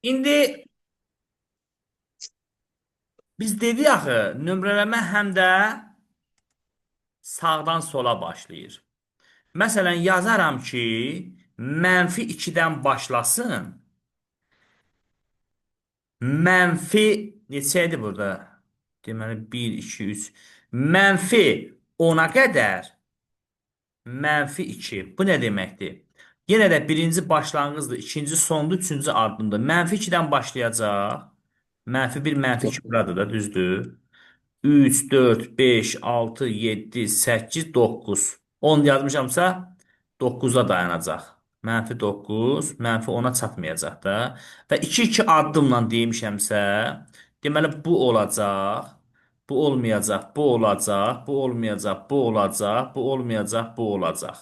İndi biz dedik axı, nömrələmə həm də sağdan sola başlayır. Məsələn, yazaram ki, -2-dən başlasın. Mənfi neçə idi burada? Deməli, 1, 2, 3. Mənfi 10-a qədər -2. Bu nə deməkdir? Yenə də birinci başlanğıcdır, ikinci sondur, üçüncü addımdır. -2-dən başlayacaq. -1, -2 buradır da, düzdür? 3, 4, 5, 6, 7, 8, 9. 10 yazmışamsa 9'a dayanacaq. -9, -10'a çatmayacaq da. Və 2-2 addımla demişəmsə, deməli bu olacaq, bu olmayacaq, bu olacaq, bu olmayacaq, bu olacaq, bu olmayacaq, bu olacaq.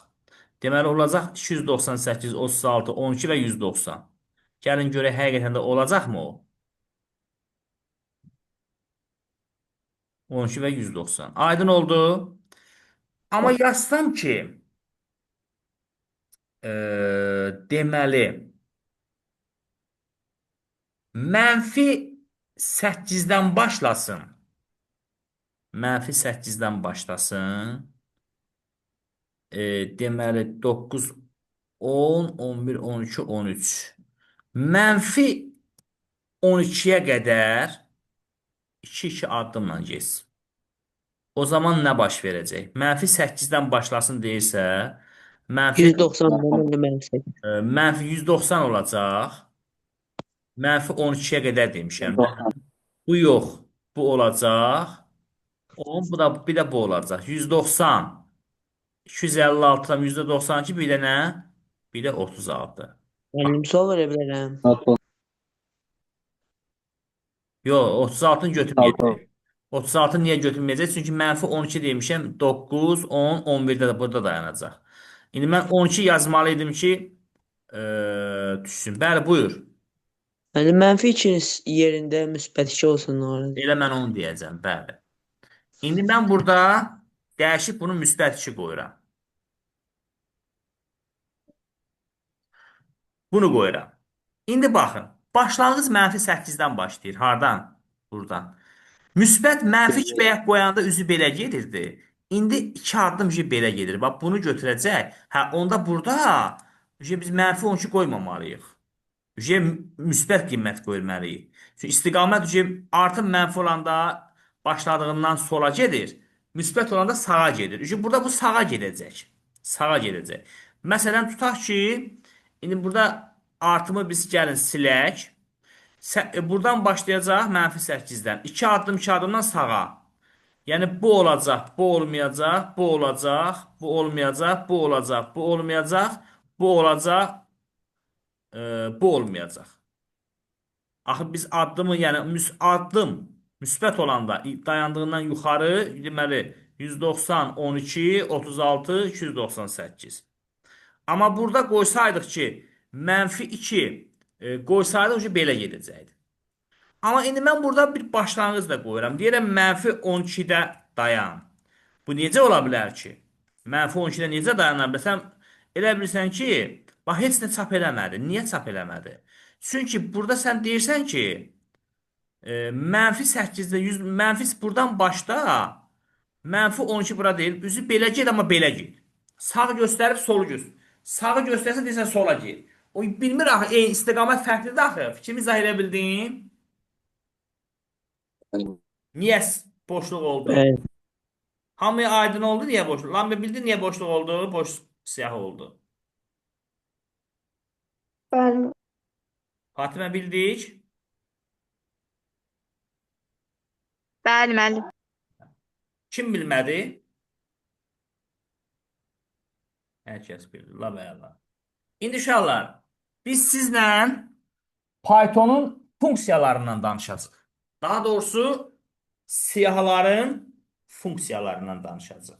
Deməli olacaq 298, 36, 12 və 190. Gəlin görək həqiqətən də olacaqmı o? 12 və 190. Aydın oldu. Amma yazsam ki, deməli, -8-dən başlasın. -8-dən başlasın. Deməli, 9, 10, 11, 12, 13. -12-yə qədər 2-2 addımla getsin. O zaman nə baş verəcək? -8-dən başlasın deyirsə, mənfi 190'dan önce mənfi. -190 olacaq. -12-yə qədər demişəm. Bu yox. Bu olacaq. 10, bu da bir də bu olacaq. 190. 256-dan %92 bir də nə? Bir də 36. Müəllim, sual verə bilərəm. Yox, 36-nı götürməyəcək. 36 niyə götürməyəcək? Çünki -12 demişəm. 9, 10, 11-də də burada dayanacaq. İndi mən 12 yazmalı idim ki, düşsün. Bəli, buyur. Yəni mənfi 2'nin yerində müsbət 2 olsa nə olar? Elə mən onu deyəcəm. Bəli. İndi mən burada dəyişib bunu müsbət 2 qoyuram. Bunu qoyuram. İndi baxın. Başlanğıc -8-dən başlayır. Hardan? Buradan. Müsbət -2 bayaq qoyanda üzü belə gedirdi. İndi 2 addım belə gedir. Bax bunu götürəcək. Hə, onda burada biz -12 qoymamalıyıq. Müsbət qiymət qoymalıyıq. Çünki istiqamət artım mənfi olanda başladığından sola gedir. Müsbət olanda sağa gedir. Burada bu sağa gedəcək. Sağa gedəcək. Məsələn, tutaq ki, indi burada artımı biz gəlin silək. Buradan başlayacaq -8-dən. 2 addım 2 addımdan sağa. Yəni bu olacaq, bu olmayacaq, bu olacaq, bu olmayacaq, bu olacaq, bu olmayacaq, bu olacaq, bu olmayacaq. Axı biz addımı, yəni addım müsbət olanda dayandığından yuxarı, deməli 190, 12, 36, 298. Amma burada qoysaydıq ki, -2 qoysaydıq ki, belə gedəcəkdi. Amma indi mən burada bir başlanğıc da qoyuram. Deyirəm -12-də dayan. Bu necə ola bilər ki? -12-də necə dayana bilər? Sən elə bilirsən ki, bax heç nə çap eləmədi. Niyə çap eləmədi? Çünki burada sən deyirsən ki, -8-də 100, mənfi buradan başda, -12 bura deyil. Üzü belə get, amma belə get. Sağ göstərib solu göstər. Sağı göstərsə deyirsən sola get. O bilmir axı, istiqamət fərqlidir axı. Fikrimi izah edə bildim? Niyə boşluq oldu? Bəli. Hamıya aydın oldu niyə boşluq? Lambe bildi niyə boşluq oldu? Boş siyah oldu. Bəli, Fatimə bildik. bəli müəllim. Kim bilmədi? Hər kəs bildi. La və la. İndi uşaqlar, biz sizlə Pythonun funksiyalarından danışacağıq. Daha doğrusu siyahıların funksiyalarından danışacağıq.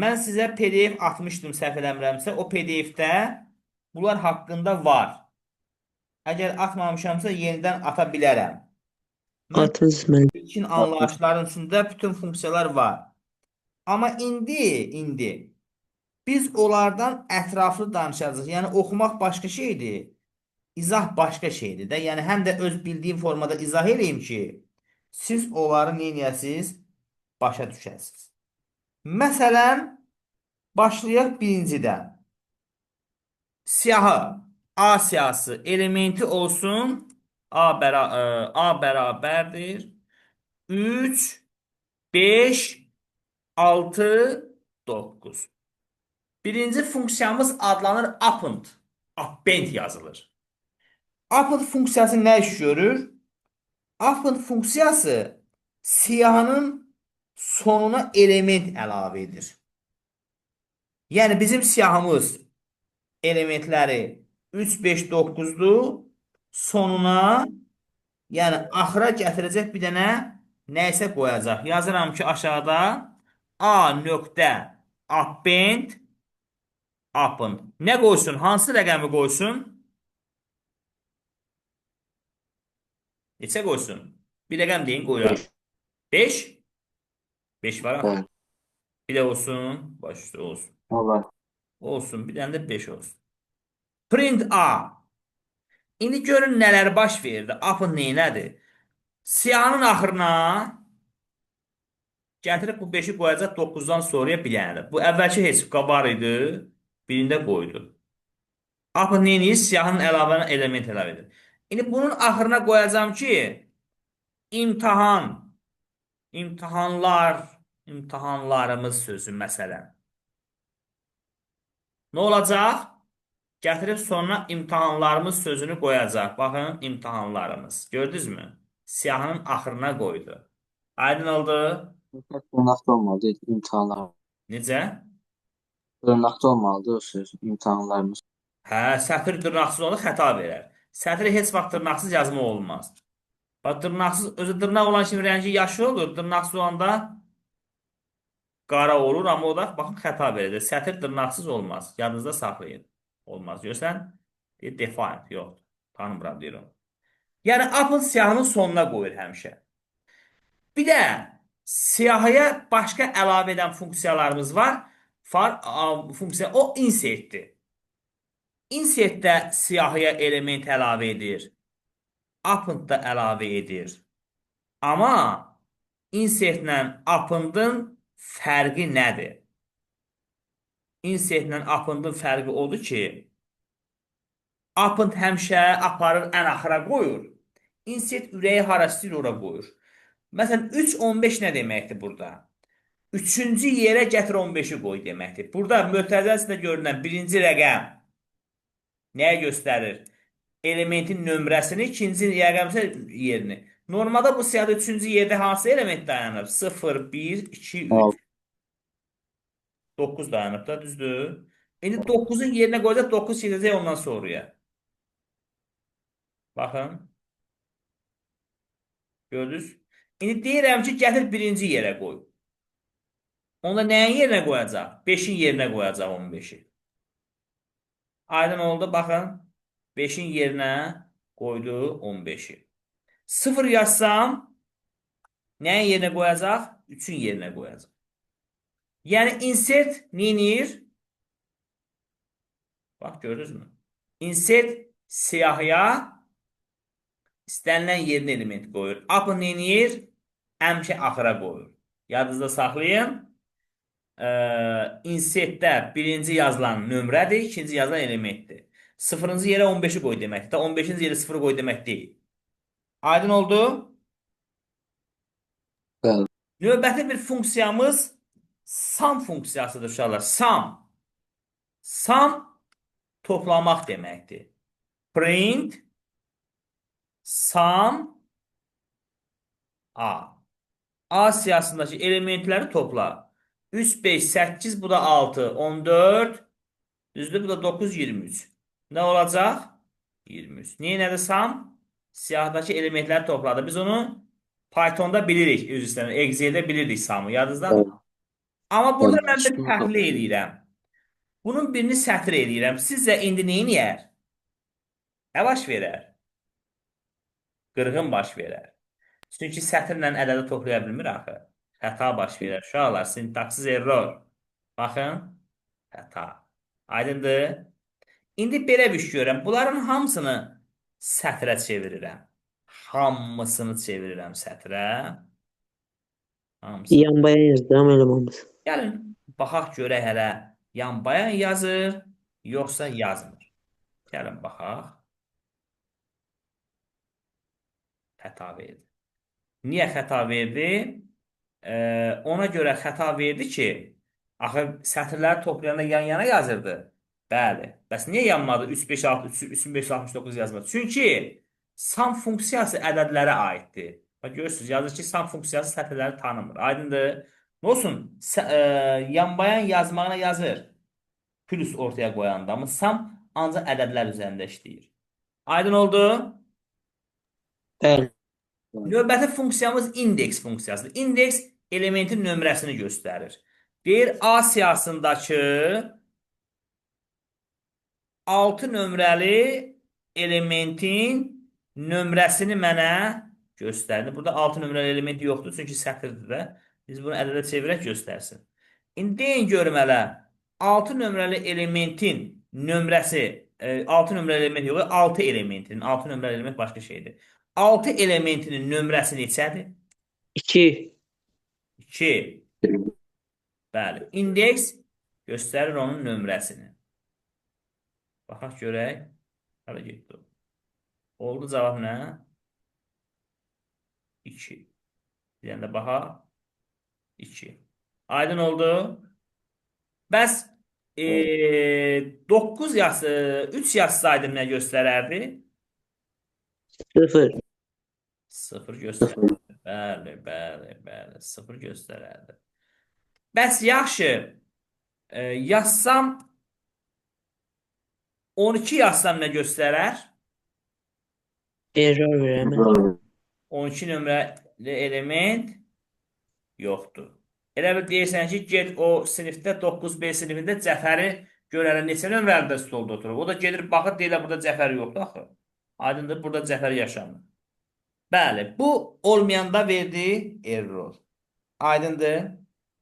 Mən sizə PDF atmışdım səhv eləmirəmsə. O PDF-də bunlar haqqında var. Əgər atmamışamsa yenidən ata bilərəm. Mən Atınız müəllim. ilkin anlayışların içində bütün funksiyalar var. Amma indi biz onlardan ətraflı danışacağıq. Yəni oxumaq başqa şeydir. İzah başqa şeydir də. Yəni həm də öz bildiyim formada izah edeyim ki, siz onları nə edəsiniz? Başa düşəsiniz. Məsələn, başlayaq birincidən. Siyahı A siyahısı elementi olsun. A bərabərdir. 3, 5, 6, 9. Birinci funksiyamız adlanır append. Append yazılır. Append funksiyası nə iş görür? Append funksiyası siyahının sonuna element əlavə edir. Yəni bizim siyahımız elementləri 3, 5, 9'dur. Sonuna, yəni axıra gətirəcək bir dənə nəysə qoyacaq. Yazıram ki, aşağıda A nöqtə append append. Nə qoysun? Hansı rəqəmi qoysun? Neçə qoysun? Bir rəqəm deyin, qoyuram. 5. 5 var axı. Evet. Bir də olsun. Baş üstə olsun. Vallahi. Olsun. Bir dənə də 5 olsun. Print A. İndi görün nələr baş verdi. Append neynədir? Siyahının axırına gətirib bu 5'i qoyacaq 9'dan sonraya bir dənə. Bu əvvəlki heçifqa var idi. Birində qoydu. Append neyniyir? Siyahının əlavə element əlavə edir. İndi bunun axırına qoyacağım ki, imtahan, imtahanlar, imtahanlarımız sözü məsələn. Nə olacaq? Gətirib sonra imtahanlarımız sözünü qoyacaq. Baxın, imtahanlarımız. Gördünüz mü? Siyahının axırına qoydu. Aydın oldu. Tırnakta olmalı imtihanlar. Necə? Tırnakta olmalıdır o söz imtihanlarımız. Hə, sətr dırnaqsız olanda xəta verər. Sətri heç vaxt dırnaqsız yazmaq olmaz. Bax, dırnaqsız, özü dırnaq olan kimi rəngi yaşıl olur. Dırnaqsız olanda qara olur, amma o da baxın xəta verəcək. Sətr dırnaqsız olmaz. Yadınızda saxlayın. Olmaz. Görsən? Defined. Yox. Tanımıram deyirəm. Yəni, append siyahının sonuna qoyur həmişə. Bir də siyahıya başqa əlavə edən funksiyalarımız var. Funksiya o insertdir. Insertdə siyahıya element əlavə edir. Append da əlavə edir. Amma insertlə appendin fərqi nədir? Insertlə appendin fərqi odur ki, append həmişə aparır ən axıra qoyur. Insert ürəyi hara istəyir ora qoyur. Məsələn, 3, 15 nə deməkdir burada? Üçüncü yerə gətir 15'i qoy deməkdir. Burada mötərizəsində görünən birinci rəqəm nəyə göstərir? Elementin nömrəsini, ikinci rəqəmsə yerini. Normalda bu siyahıda üçüncü yerdə hansı element dayanır? 0, 1, 2, 3. 9 dayanıb da, düzdür? İndi 9'un yerinə qoyacaq, 9 gedəcək ondan sonraya. Baxın. Gördünüz? İndi deyirəm ki, gətir birinci yerə qoy. Onda nəyin yerinə qoyacaq? 5'in yerinə qoyacaq 15'i. Aydın oldu, baxın. 5'in yerinə qoydu 15'i. 0 yazsam, nəyin yerinə qoyacaq? 3'ün yerinə qoyacaq. Yəni, insert neyinir? Bax, gördünüz mü? Insert siyahıya istənilən yerinə element qoyur. Append neyinir? Həmişə axıra qoyur. Yadınızda saxlayın. Insertdə birinci yazılan nömrədir, ikinci yazılan elementdir. 0-cı yerə 15'i qoy deməkdir. 15'ci yerə 0'ı qoy demək deyil. Aydın oldu? Bəli. Növbəti bir funksiyamız sum funksiyasıdır uşaqlar. Sum. Sum toplamaq deməkdir. Print sum A. A siyahısındakı elementləri topla. 3, 5, 8, bu da 6, 14, düzdür, bu da 9, 23. Nə olacaq? 23. Niyə nədir sum? Siyahdakı elementləri topladı. Biz onu Python'da bilirik, üzr istəyirəm, Excel'də bilirdik sum'u, yadınızdadır? Amma burada Evet. mən bir təhlil edirəm. Bunun birini sətr edirəm. Sizcə indi neyin yer? Nə baş verər? Qırğın baş verər. Çünki sətirlə ədədi toplaya bilmir axı. Xəta baş verər. Uşaqlar, sintaksis error. Baxın, xəta. Aydındır? İndi belə bir şey görürəm. Bunların hamısını sətrə çevirirəm. Hamısını çevirirəm sətrə. Hamısını. Yan bayan yazdıram elemanımız. Gəlin, baxaq görək hələ yan bayan yazır, yoxsa yazmır. Gəlin, baxaq. Xəta verdi. Niyə xəta verdi? Ona görə xəta verdi ki, axı sətirləri toplayanda yan-yana yazırdı. Bəli. Bəs niyə yanmadı? 3, 5, 6, 3, 5, 69 yazmadı. Çünki sum funksiyası ədədlərə aiddir. Bax, görürsünüz, yazır ki, sum funksiyası sətirləri tanımır. Aydındır. Nə olsun? Yan-bayan yazmağına yazır. Plus ortaya qoyanda. Amma sum ancaq ədədlər üzərində işləyir. Aydın oldu? Bəli. Növbəti funksiyamız indeks funksiyasıdır. İndeks elementin nömrəsini göstərir. Deyir, A siyahısındakı 6 nömrəli elementin nömrəsini mənə göstərdi. Burada 6 nömrəli element yoxdur, çünki sətirdir də. Biz bunu ədədə çevirək göstərsin. İndi deyin görüm hələ, 6 nömrəli elementin nömrəsi, 6 nömrəli element yox, 6 elementin, 6 nömrəli element başqa şeydir. 6 elementinin nömrəsi neçədir? 2. 2. Bəli. İndeks göstərir onun nömrəsini. Baxaq görək. Hələ getdi. Oldu cavab nə? 2. Bir də baxaq. 2. Aydın oldu. Bəs 9 yazı, 3 yazsaydım nə göstərərdi? 0. 0 göstərərdi. Bəli, bəli, bəli. 0 göstərərdi. Bəs yaxşı, yazsam 12 yazsam nə göstərər? Error verəmən. 12 nömrəli element yoxdur. Elə bir deyirsən ki, get o sinifdə 9B sinifində Cəfəri görələ neçə nömrəli stolda oturur. O da gedir, baxır, deyirlər, burada Cəfər yoxdur axı. Aydındır, burada Cəfər yaşamır. Bəli, bu olmayanda verdi error. Aydındır.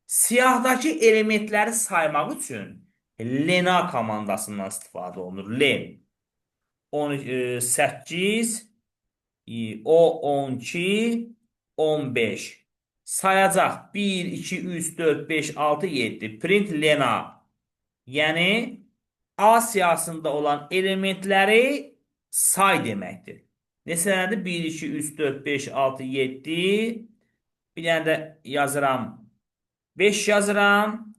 Siyahdakı elementləri saymaq üçün lena komandasından istifadə olunur. Len. 8, o 12, 15. Sayacaq 1, 2, 3, 4, 5, 6, 7. Print lena. Yəni, A siyahısında olan elementləri say deməkdir. Neçələrdir? 1, 2, 3, 4, 5, 6, 7. Bir dənə də yazıram 5 yazıram.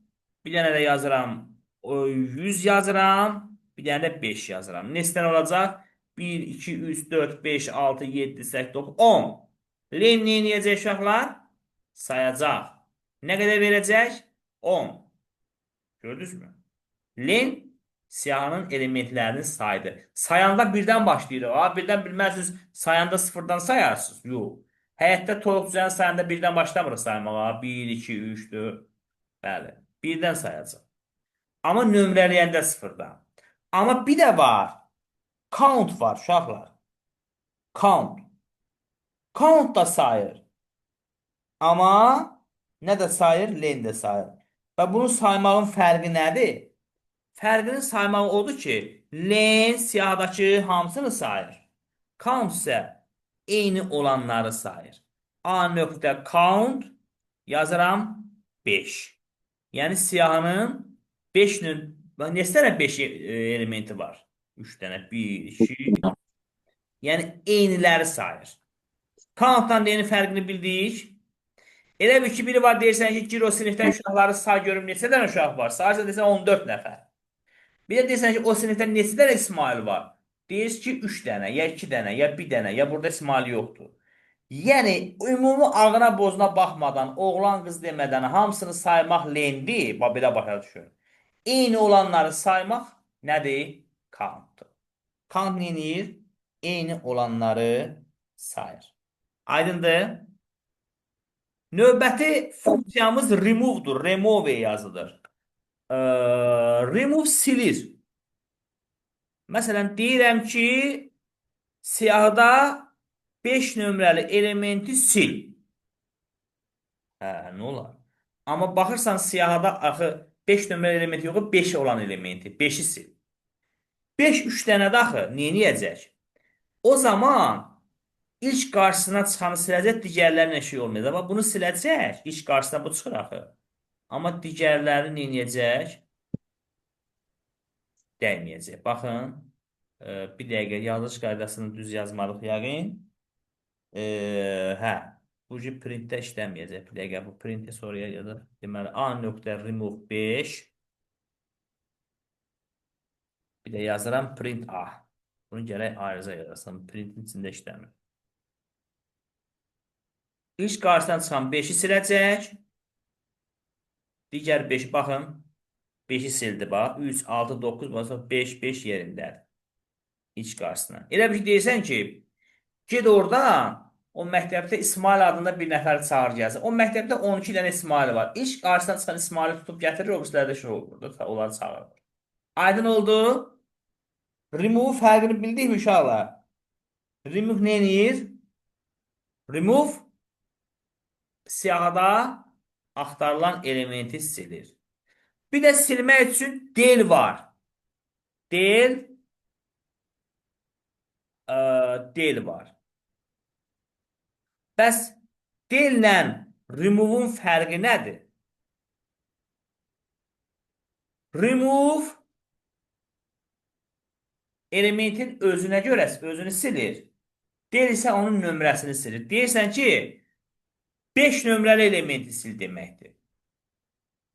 Bir dənə də yazıram 100 yazıram. Bir dənə də 5 yazıram. Neçədən olacaq? 1, 2, 3, 4, 5, 6, 7, 8, 9, 10. Len nə edəcək uşaqlar? Sayacaq. Nə qədər verəcək? 10. Gördünüz mü? Len siyahının elementlərini saydı. Sayanda birdən başlayır. Birdən bilməzsiniz, sayanda sıfırdan sayarsınız. Yox. Həyətdə toyuq düzəni sayanda birdən başlamırıq saymağa. 1, 2, 3, 4. Bəli. Birdən sayacaq. Amma nömrələyəndə sıfırdan. Amma bir də var. Count var uşaqlar. Count. Count da sayır. Amma nə də sayır? Len də sayır. Və bunun saymağın fərqi nədir? Fərqinin saymağı odur ki, len siyahdakı hamısını sayır. Count isə eyni olanları sayır. A nöqtə count yazıram 5. Yəni siyahının 5 neçə dənə 5 elementi var? 3 dənə, 1, 2. Yəni eyniləri sayır. Countdan eyni fərqini bildik. Elə bir ki, biri var deyirsən ki, gir o sinifdən uşaqları say görüm neçə dənə uşaq var? Sayırsa deyirsən 14 nəfər. Bir də deyirsən ki, o sinifdə neçə dənə İsmail var? Deyirsən ki, 3 dənə, ya 2 dənə, ya 1 dənə, ya burada İsmail yoxdur. Yəni, ümumi ağına bozuna baxmadan, oğlan qız demədən hamısını saymaq lendi, belə başa düşür. Eyni olanları saymaq nədir? Count'dur. Count neyir? Eyni olanları sayır. Aydındır? Növbəti funksiyamız remove'dur. Remove yazılır. Remove silir. Məsələn, deyirəm ki, siyahıda 5 nömrəli elementi sil. Nə olar? Amma baxırsan siyahıda axı 5 nömrəli elementi yox, 5 olan elementi. 5-i sil. 5 3 dənədə axı, neyəcək? O zaman ilk qarşısına çıxanı siləcək, digərlərinə şey olmayacaq. Amma bunu siləcək, ilk qarşısına bu çıxır axı. Amma digərlərini neynəyəcək? Dəyməyəcək. Baxın, bir dəqiqə yazılış qaydasını düz yazmalıyıq yəqin. Hə, bu printdə işləməyəcək. Bir dəqiqə, bu printi sonraya yazır. Deməli, A.remove 5. Bir də yazıram print A. Bunu gərək ayrıca yazasam. Printin içində işləmir. İlk qarşısına çıxan 5-i siləcək. Digər 5, baxın. 5-i sildi, bax. 3, 6, 9, 5, 5 yerindədir. İlk qarşısına. Elə bir şey deyirsən ki, ged oradan, o məktəbdə İsmail adında bir nəfər çağır gəlsin. O məktəbdə 12 dənə İsmail var. İlk qarşısına çıxan İsmaili tutub gətirir, o birislərdə şey olur. Onları çağırır. Aydın oldu? Remove fərqini bildik mi uşaqlar? Remove nə edir? Remove siyahıda axtarılan elementi silir. Bir də silmək üçün del var. Del var. Bəs dellə remove-un fərqi nədir? Remove elementin özünə görə özünü silir. Del isə onun nömrəsini silir. Deyirsən ki, 5 nömrəli elementi sil deməkdir.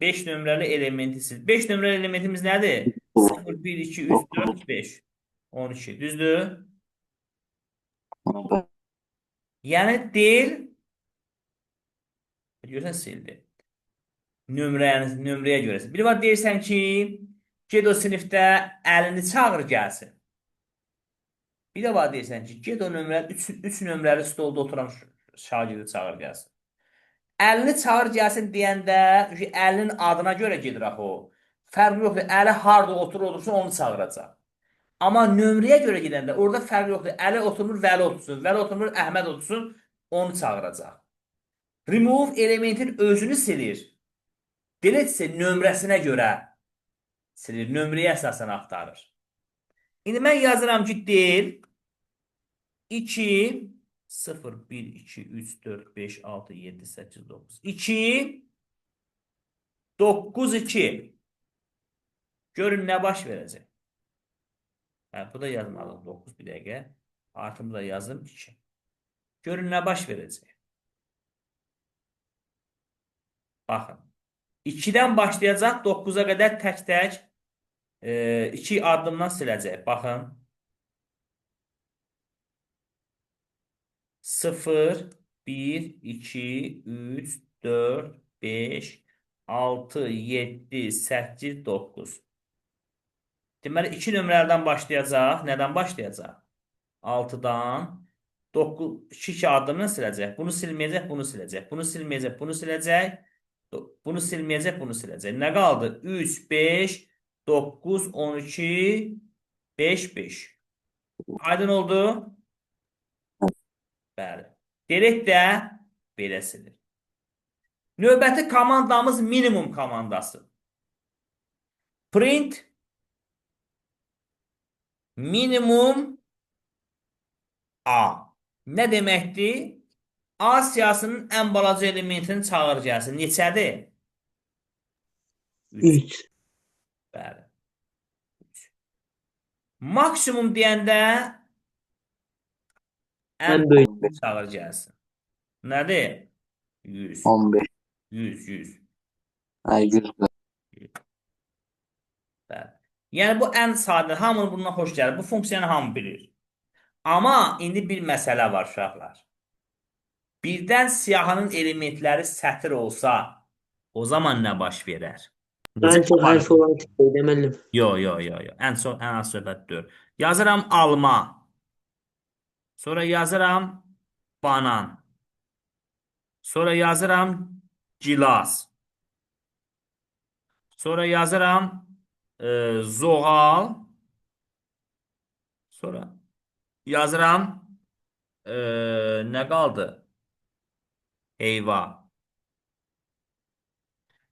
5 nömrəli elementi sil. 5 nömrəli elementimiz nədir? 0, 1, 2, 3, 4, 5. 12. Düzdür? Yəni del görürsən sildi. Nömrəyə görə. Bir var deyirsən ki, ged o sinifdə əlini çağır gəlsin. Bir də var deyirsən ki, ged o nömrəli 3 nömrəli stolda oturan şagirdi çağır gəlsin. Əlini çağır gəlsin deyəndə, əlinin adına görə gedir axı o. Fərqi yoxdur. Əli harda oturursa onu çağıracaq. Amma nömrəyə görə gedəndə orada fərqi yoxdur. Əli oturmur, Vəli otursun. Vəli oturmur, Əhməd otursun. Onu çağıracaq. Remove elementin özünü silir. Delete isə nömrəsinə görə silir. Nömrəyə əsasən axtarır. İndi mən yazıram ki, del 2 0 1 2 3 4 5 6 7 8 9 2 9 2. Görün nə baş verəcək. Hə, bu da yazmalıyım 9 bir dəqiqə. Artımı da yazdım 2. Görün nə baş verəcək. Baxın. 2-dən başlayacaq 9-a qədər tək-tək 2 addımdan siləcək. Baxın. 0 1 2 3 4 5 6 7 8 9. Deməli 2 nömrələrdən başlayacaq. Nədən başlayacaq? 6-dan 2 addımdan siləcək. Bunu silməyəcək, bunu siləcək. Bunu silməyəcək, bunu siləcək. Bunu silməyəcək, bunu siləcək. Nə qaldı? 3, 5, 9, 12, 5, 5. Aydın oldu? Bəli. Delete də belə silir. Növbəti komandamız minimum komandası. Print minimum A. Nə deməkdir? A siyahısının ən balaca elementini çağır gəlsin. Neçədir? 3. Bəli. 3. Maksimum deyəndə ən Ən böyük. böyük çağır gəlsin. Nədir? 100. 15. 100, 100. Hə, 100. Bəli. Yəni bu ən sadə, hamının bundan xoş gəlir. Bu funksiyanı hamı bilir. Amma indi bir məsələ var uşaqlar. Birdən siyahının elementləri sətir olsa, o zaman nə baş verər? Ən çox hərf olan tipdə müəllim. Yo. Ən az söhbət 4. Yazıram alma. Sonra yazıram banan. Sonra yazıram gilas. Sonra yazıram zoğal. Sonra yazıram nə qaldı? Heyva.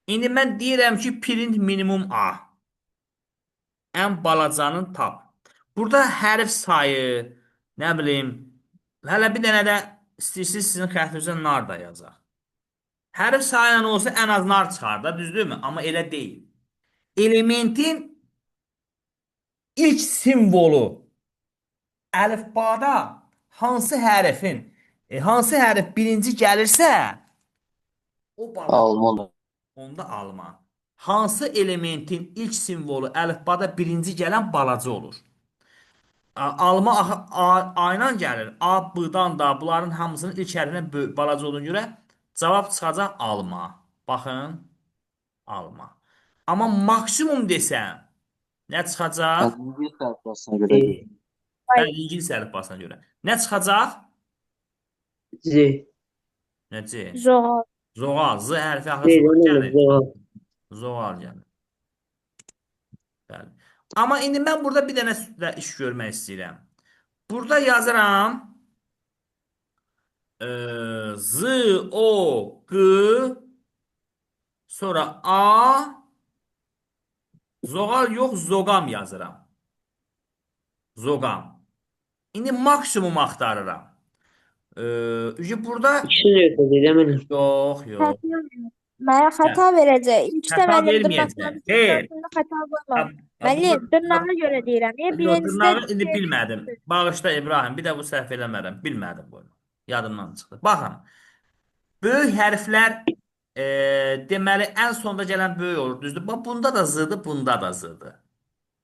İndi mən deyirəm ki, print minimum A. Ən balacanın tap. Burada hərf sayı, Nə bilim, hələ bir dənə də istəyirsiniz sizin xətrinizə nar da yazaq. Hərf sayılan olsa ən az nar çıxar da, düzdürmü? Amma elə deyil. Elementin ilk simvolu əlifbada hansı hərf birinci gəlirsə, o balaca Alma olur. onda alma. Hansı elementin ilk simvolu əlifbada birinci gələn balaca olur. Alma A ilə gəlir. A, B-dan da bunların hamısının ilk hərfindən balaca olduğuna görə cavab çıxacaq alma. Baxın, alma. Amma maksimum desəm, nə çıxacaq? Ben İngiliz sayfasına göre Z. değil. Hə, İngilis əlifbasına görə. Nə çıxacaq? Z. Necə? Zoğal. Zoğal. Z hərfi axı Z sonra deməli, gəlir. zoğal. Zoğal gəlir. Bəli. Amma indi mən burada bir dənə də iş görmək istəyirəm. Burada yazıram Z, O, Q, sonra A, zoğal yox, zoqam yazıram. Zoqam. İndi maksimum axtarıram. Burada İkisi də yoxdur, deməli. yox, yox. Mənə Hə, xəta verəcək. İlk də xəta müəllim verməyəcək. dırnaqlarını Xeyr. sözlərində xəta qoymam. Ha, Müəllim, dırnağa görə deyirəm. yox, Birincidə dırnağı indi bilmədim. Bağışla İbrahim, bir də bu səhv eləmərəm. Bilmədim bunu. Yadımdan çıxdı. Baxın. Böyük hərflər deməli ən sonda gələn böyük olur, düzdür? Bax, bunda da zıdır, bunda da zıdır.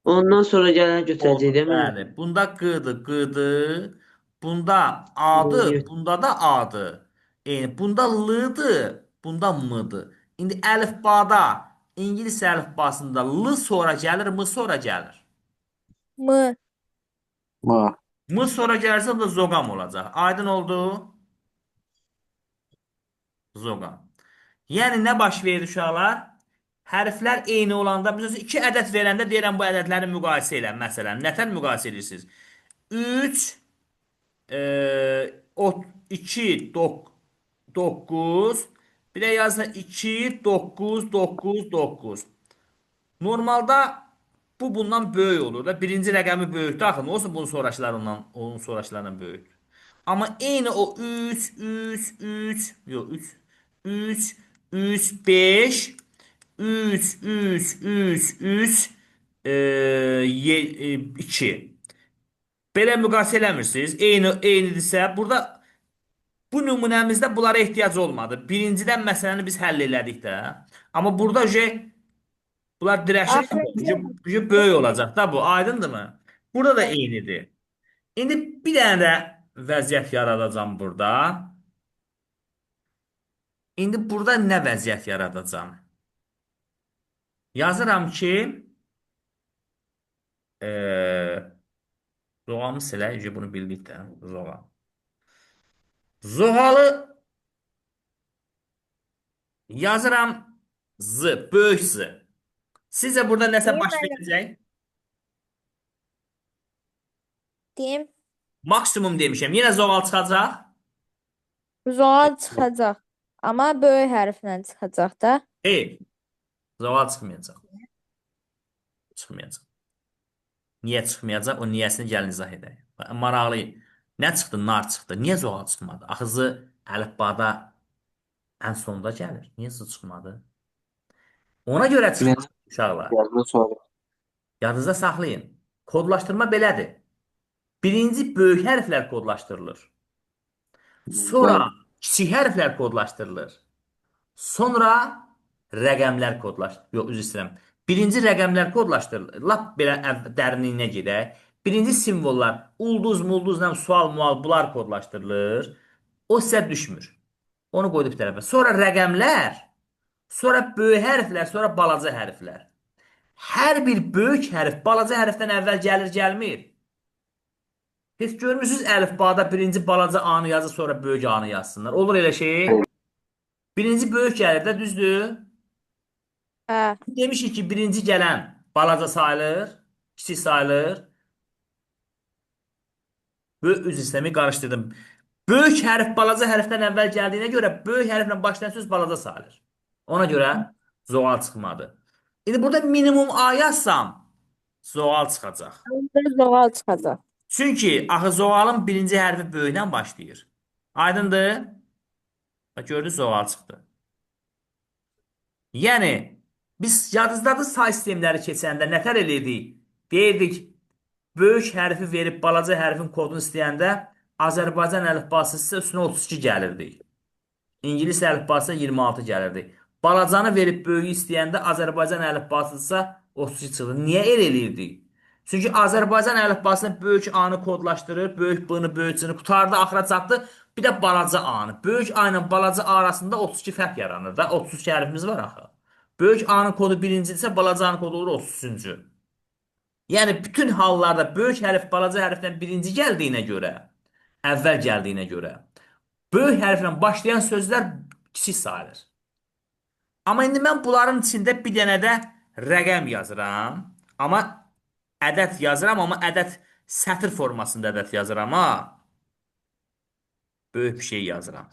Ondan sonra gələn götürəcək, deməli. Bəli, bunda qıdır, qıdır. Bunda Yox. adı, bunda da adı. Bunda lıdır, bunda mıdır. İndi əlifbada, İngilis əlifbasında l sonra gəlir, m sonra gəlir. M. Ma. M sonra gəlirsə o da zoqam olacaq. Aydın oldu? Zoqam. Yəni nə baş verir uşaqlar? Hərflər eyni olanda, biz iki ədəd verəndə deyirəm bu ədədləri müqayisə elə. Məsələn, nətər müqayisə edirsiniz? 3, 2, 9, bir də yazın 2, 9, 9, 9. Normalda bu bundan böyük olur da. Birinci rəqəmi böyükdür. Axı, nə olsun bunun sonrakılarından, onun sonrakılarından böyükdür. Amma eyni o 3, 3, 3, yox 3, 3, 3, 5, 3, 3, 3, 3, 2. Belə müqayisə eləmirsiniz. Eynidirsə, burada bu nümunəmizdə bunlara ehtiyac olmadı. Birincidən məsələni biz həll elədik də. Amma burada bunlar dirəşir, gücü böyük olacaq da bu. Aydındırmı? Burada da eynidir. İndi bir dənə də vəziyyət yaradacağam burada. İndi burada nə vəziyyət yaradacağam? Yazıram ki, zoğamı silə, bunu bildik də, zoğal. Zoğalı yazıram z, böyük z. Sizcə burada nəsə Deyim baş müəllim. verəcək? Deyim. Maksimum demişəm. Yenə zoğal çıxacaq. Zoğal çıxacaq. Amma böyük hərflə çıxacaq da. Eyb. Zoğal çıxmayacaq. Çıxmayacaq. Niyə çıxmayacaq? O niyəsini gəlin izah edək. Maraqlı. Nə çıxdı? Nar çıxdı. Niyə zoğal çıxmadı? Axı z əlifbada ən sonda gəlir. Niyə z çıxmadı? Ona görə çıxmadı uşaqlar. Yazılı sonra. Yadınızda saxlayın. Kodlaşdırma belədir. Birinci böyük hərflər kodlaşdırılır. Sonra kiçik hərflər kodlaşdırılır. Sonra rəqəmlər kodlaşdırılır. Yox, üzr istəyirəm. Birinci rəqəmlər kodlaşdırılır. Lap belə dərinliyinə gedək. Birinci simvollar, ulduz, mulduz, sual, mual, bunlar kodlaşdırılır. O sizə düşmür. Onu qoydu bir tərəfə. Sonra rəqəmlər, sonra böyük hərflər, sonra balaca hərflər. Hər bir böyük hərf balaca hərfdən əvvəl gəlir, gəlmir. Heç görmürsünüz əlifbada birinci balaca A-nı yazır, sonra böyük A-nı yazsınlar. Olur elə şey. Birinci böyük gəlir də, düzdür? Hə. Demişik ki, birinci gələn balaca sayılır, kiçik sayılır. Böyük üz sistemi qarışdırdım. Böyük hərf balaca hərfdən əvvəl gəldiyinə görə böyük hərflə başlayan söz balaca sayılır. Ona görə zoğal çıxmadı. İndi burada minimum A yazsam zoğal çıxacaq. Onda zoğal çıxacaq. Çünki axı zoğalın birinci hərfi böyükdən başlayır. Aydındır? Bax, gördünüz zoğal çıxdı. Yəni, biz yadınızdadır say sistemləri keçəndə nətər eləyirdik? Deyirdik, böyük hərfi verib balaca hərfin kodunu istəyəndə Azərbaycan əlifbası sizə üstünə 32 gəlirdi. İngilis əlifbasına 26 gəlirdi. Balacanı verib böyüyü istəyəndə Azərbaycan əlifbasısa 32 çıxdı. Niyə elə eləyirdik? Çünki Azərbaycan əlifbasına böyük A-nı kodlaşdırır, böyük B-ni, böyük C-ni qutardı, axıra çatdı. Bir də balaca A-nı. Böyük A ilə balaca A arasında 32 fərq yaranır da. 32 hərfimiz var axı. Böyük A-nın kodu birincidirsə, balaca A-nın kodu olur 33-cü. Yəni bütün hallarda böyük hərf balaca hərfdən birinci gəldiyinə görə, əvvəl gəldiyinə görə, böyük hərflə başlayan sözlər kiçik sayılır. Amma indi mən bunların içində bir dənə də rəqəm yazıram. Amma ədəd yazıram, amma ədəd sətr formasında ədəd yazıram ha. Böyük bir şey yazıram.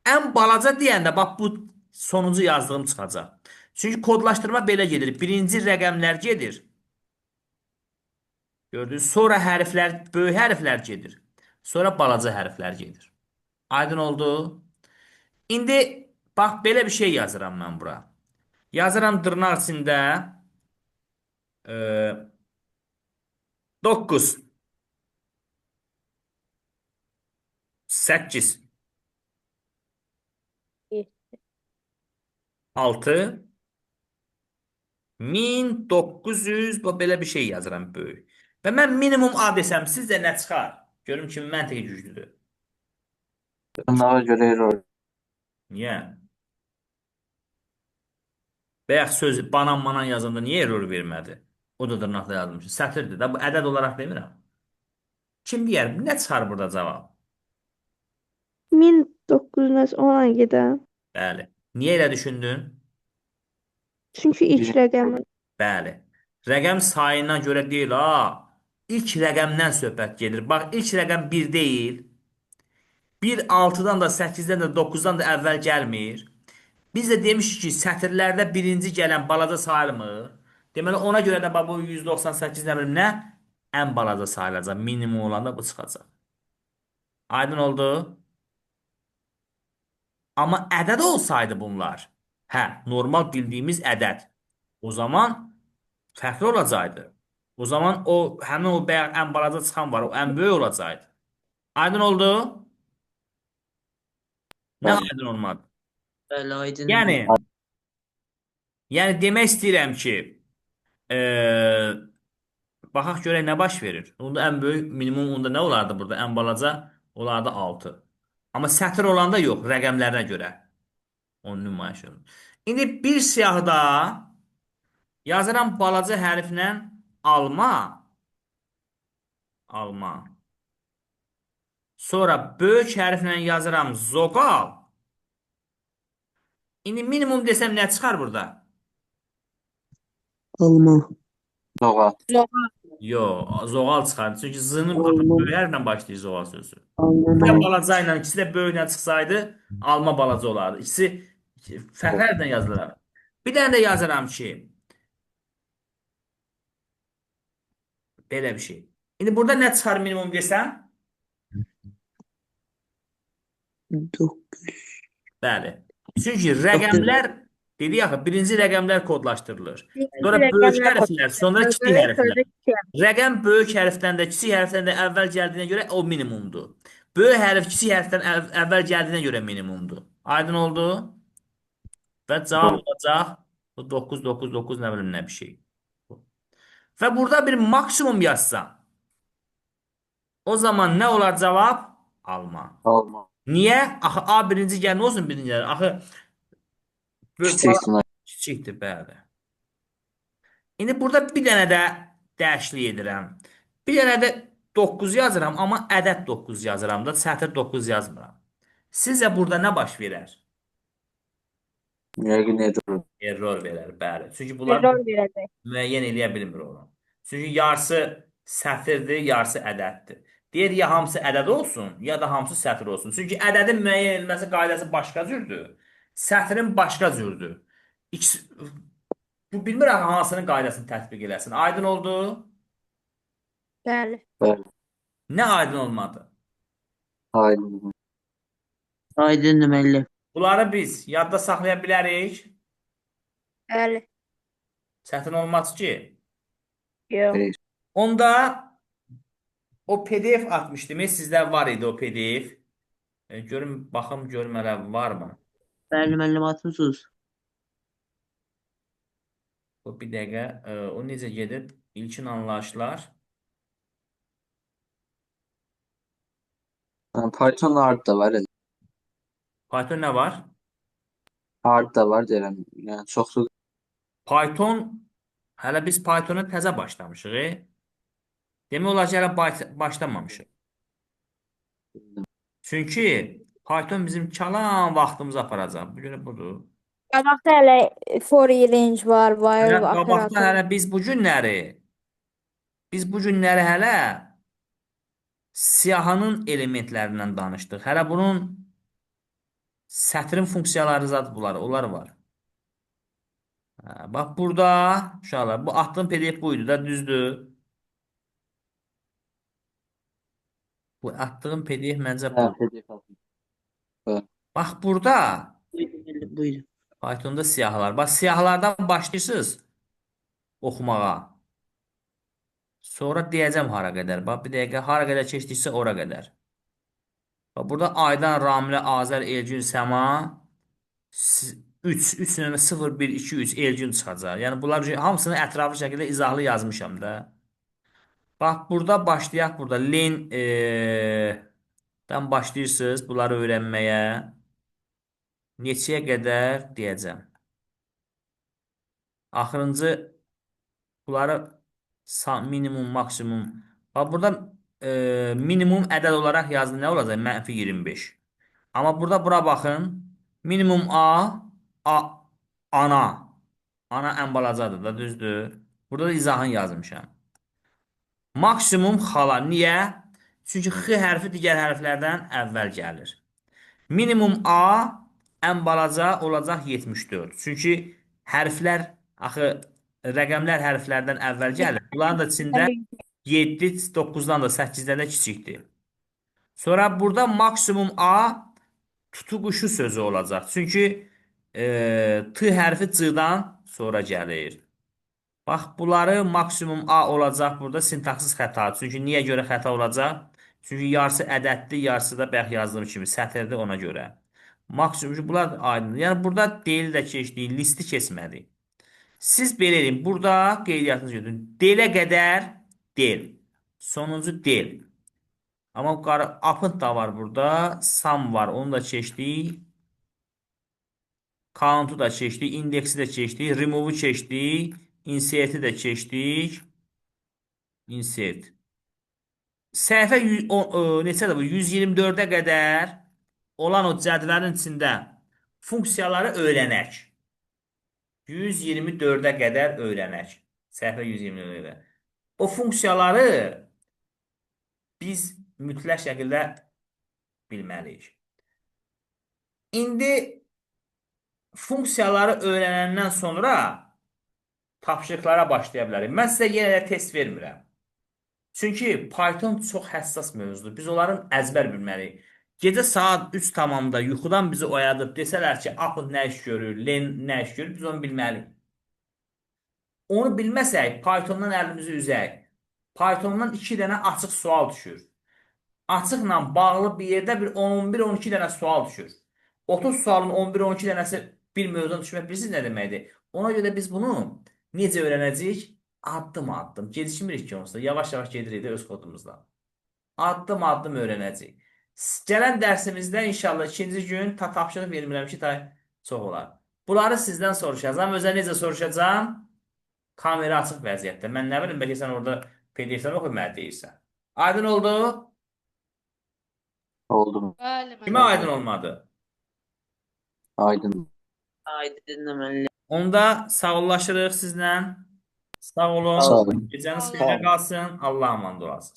Ən balaca deyəndə bax bu sonuncu yazdığım çıxacaq. Çünki kodlaşdırma belə gedir. Birinci rəqəmlər gedir. Gördünüz? Sonra hərflər, böyük hərflər gedir. Sonra balaca hərflər gedir. Aydın oldu? İndi bax belə bir şey yazıram mən bura. Yazıram dırnaq içində 9, 8, 6, 1900 bu belə bir şey yazıram böyük. Və mən minimum A desəm sizcə nə çıxar? Görüm ki, məntiqi güclüdür. Dırnağa görə error. Niyə? Bəyək söz banan manan yazanda niyə error vermədi? O da dırnaqla yazılmış. Sətirdir də. Bu ədəd olaraq demirəm. Kim deyər? Nə çıxar burada cavab? 1910'a gedən. Bəli. Niyə elə düşündün? Çünki ilk rəqəmi. Bəli. Rəqəm sayına görə deyil ha. İlk rəqəmdən söhbət gedir. Bax, ilk rəqəm 1 deyil. 1 6-dan da 8-dən də 9-dan da əvvəl gəlmir. Biz də demişik ki, sətirlərdə birinci gələn balaca sayılmır. Deməli, ona görə də bax, bu 198 nə bilim nə? Ən balaca sayılacaq. Minimum olanda bu çıxacaq. Aydın oldu? Amma ədəd olsaydı bunlar, hə, normal bildiyimiz ədəd, o zaman fərqli olacaqdı. O zaman o həmin o bəyək ən balaca çıxan var, o ən böyük olacaqdı. Aydın oldu? Nə Bəli. aydın olmadı? Bəli, aydın. Yəni demək istəyirəm ki, baxaq görək nə baş verir. Onda ən böyük minimum onda nə olardı burada? Ən balaca olardı 6. Amma sətr olanda yox, rəqəmlərinə görə. Onu nümayiş olunur. İndi bir siyahıda yazıram balaca hərflə alma. Alma. Sonra böyük hərflə yazıram zoqal. İndi minimum desəm nə çıxar burada? Alma. Zoğal. Yox, zoğal çıxar. Çünki z-nın Alma. böyük hərflə başlayır zoğal sözü. Alma. Bir də balaca ilə ikisi də böyüklə çıxsaydı alma balaca olardı. İkisi fərqlərlə yazılır. Bir dənə də yazıram ki, belə bir şey. İndi burada nə çıxar minimum desəm? 9. Bəli. Çünki rəqəmlər dedik axı, birinci rəqəmlər kodlaşdırılır. Sonra Birinci böyük rəqəmlər hərflər, sonra kiçik Sonra hərflər. kiçik Rəqəm böyük hərfdən də, kiçik hərfdən də əvvəl gəldiyinə görə o minimumdur. Böyük hərf kiçik hərfdən əvvəl gəldiyinə görə minimumdur. Aydın oldu? Və cavab olacaq bu 9 9 9 nə bilim nə bir şey. Və burada bir maksimum yazsam, o zaman nə olar cavab? Alma. Alma. Niyə? Axı A birinci gəlmə olsun birinci gəlir. Axı Kiçik ihtimal. kiçikdir, bəli. İndi burada bir dənə də dəyişiklik edirəm. Bir dənə də 9 yazıram, amma ədəd 9 yazıram da, sətr 9 yazmıram. Sizcə burada nə baş verər? Yəqin error. Error verər, bəli. Çünki bunlar error verəcək. müəyyən eləyə bilmir onu. Çünki yarısı sətirdir, yarısı ədəddir. Deyir ya hamısı ədəd olsun, ya da hamısı sətr olsun. Çünki ədədin müəyyən edilməsi qaydası başqa cürdür. Sətrin başqa cürdür. İkisi, bu bilmir hansının qaydasını tətbiq eləsin. Aydın oldu? Bəli. Bəli. Nə aydın olmadı? Aydındır. Aydındır müəllim. Bunları biz yadda saxlaya bilərik. Bəli. Çətin olmaz ki. Yox. Xeyr. Onda o PDF atmışdım. Sizdə var idi o PDF. Görüm, baxım görüm hələ varmı? Bəli müəllim atmısınız. O bir dəqiqə. O necə gedir? İlkin anlayışlar. Yəni Python hard da var. Python nə var? Hard da var deyirəm. Yəni çoxlu Python, hələ biz Pythona təzə başlamışıq. Demək olar ki, hələ başlamamışıq. Çünki Python bizim çalan vaxtımızı aparacaq. Bu görə budur. Qabaqda hələ for range var, while Hələ qabaqda operator. hələ biz bu günləri hələ siyahının elementlərindən danışdıq. Hələ bunun sətrin funksiyaları zad onlar var. Bax burada uşaqlar, bu attığım PDF buydu da, düzdür. Bu attığım PDF məncə bu. PDF atmış. Bax burada Buyurun. Pythonda siyahılar. Bax siyahılardan başlayırsınız oxumağa. Sonra deyəcəm hara qədər. Bax bir dəqiqə hara qədər keçdiksə ora qədər. Bax burada Aydan, Ramilə, Azər, Elgün, Səma 3 nömrə 0 1 2 3 Elgün çıxacaq. Yəni bunlar hamısını ətraflı şəkildə izahlı yazmışam da. Bax burada başlayaq burada len dan başlayırsınız bunları öyrənməyə. Neçəyə qədər deyəcəm. Axırıncı bunları minimum, maksimum. Bax burada minimum ədəd olaraq yazdı. Nə olacaq? -25. Amma burada bura baxın. Minimum ana. Ana ən balacadır da, düzdür. Burada da izahını yazmışam. Maksimum xala. Niyə? Çünki x hərfi digər hərflərdən əvvəl gəlir. Minimum a ən balaca olacaq 74. Çünki hərflər, axı rəqəmlər hərflərdən əvvəl gəlir. Bunların da içində 7, 9-dan da 8-dən də kiçikdir. Sonra burada maksimum a tutuquşu sözü olacaq. Çünki t hərfi c-dan sonra gəlir. Bax, bunları maksimum a olacaq burada sintaksiz xəta. Çünki niyə görə xəta olacaq? Çünki yarısı ədəddir, yarısı da bəx yazdığım kimi sətirdir ona görə. Maksimum, bunlar aydındır. Yəni burada deyil də keçdik, listi keçmədik. Siz belə edin, burada qeydiyyatınızı götürün. Delə qədər del. Sonuncu del. Amma append da var burada. Sum var, onu da keçdik. Count'u da keçdik, indeksi də keçdik, remove'u keçdik, insert'i də keçdik. Insert. Səhifə neçədir bu? 124-ə qədər olan o cədvəlin içində funksiyaları öyrənək. 124-ə qədər öyrənək. Səhifə 124-ə qədər. O funksiyaları biz mütləq şəkildə bilməliyik. İndi funksiyaları öyrənəndən sonra tapşırıqlara başlaya bilərik. Mən sizə yenə də test vermirəm. Çünki Python çox həssas mövzudur. Biz onların əzbər bilməliyik. Gecə saat 3 tamamda yuxudan bizi oyadıb desələr ki, append nə iş görür, len nə iş görür, biz onu bilməliyik. Onu bilməsək, Pythondan əlimizi üzək. Pythondan 2 dənə açıq sual düşür. Açıqla bağlı bir yerdə bir 11-12 dənə sual düşür. 30 sualın 11-12 dənəsi bir mövzudan düşmək bilirsiniz nə deməkdir? Ona görə biz bunu necə öyrənəcəyik? Addım-addım. Gecikmirik ki onsuz da. Yavaş-yavaş gedirik də öz kodumuzda. Addım-addım öyrənəcəyik. Gələn dərsimizdə inşallah ikinci gün tapşırıq vermirəm ki, çox olar. Bunları sizdən soruşacağam. Özə necə soruşacağam? Kamera açıq vəziyyətdə. Mən nə bilim, bəlkə sən orada PDF-dən oxuyub mənə deyirsən. Aydın oldu? Oldu. Bəli, Kimə aydın olmadı? Aydın. Aydındır müəllim. Onda sağollaşırıq sizlə. Sağ olun. Sağ olun. Gecəniz Sağ olun. xeyrə qalsın. Allah'a emanet olasınız.